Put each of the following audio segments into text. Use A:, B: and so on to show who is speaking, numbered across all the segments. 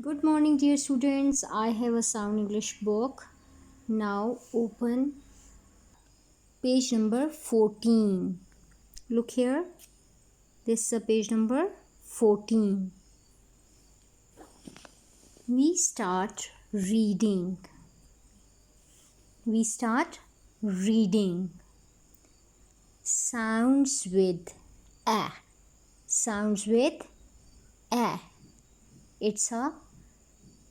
A: Good morning, dear students. I have a sound English book. Now open page number 14. Look here. This is a page number 14. We start reading. We start reading. Sounds with a. Sounds with a. It's a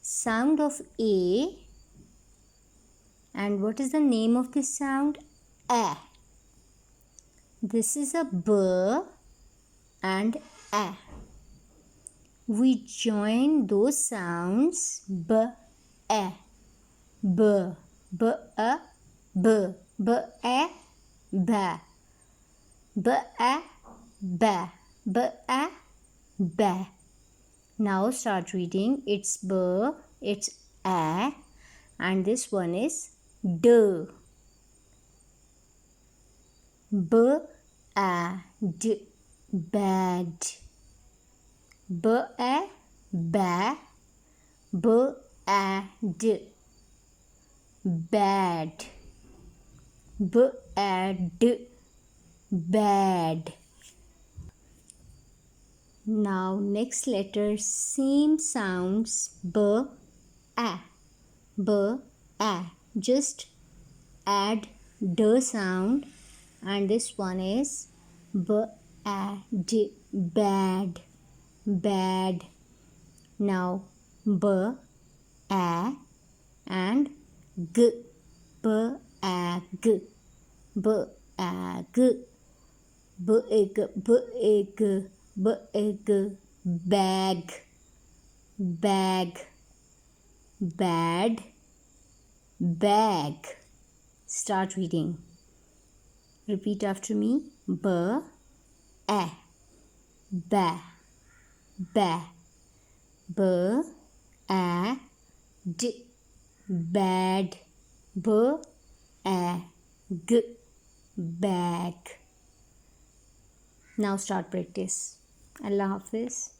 A: sound of A. And what is the name of this sound? A. This is a B and A. We join those sounds B, A, B, B, A, B, B, A, ba, B, A, ba, B, A, ba. Now start reading. It's B, it's A, and this one is D. B, A, D, bad. B, A, ba, B, A, D, bad. B, A, D, bad. Now next letter, same sounds, B, A, B, A. Just add D sound, and this one is B, A, D, bad, bad. Now B, A, and G, B, A, G, B, A, G, B, A, G, B, A, G, B, A, G, bag, bag, bad, bag. Start reading. Repeat after me. B, A, ba, ba, B, A, D, bad, B, A, G, bag. Now start practice. Allah Hafiz.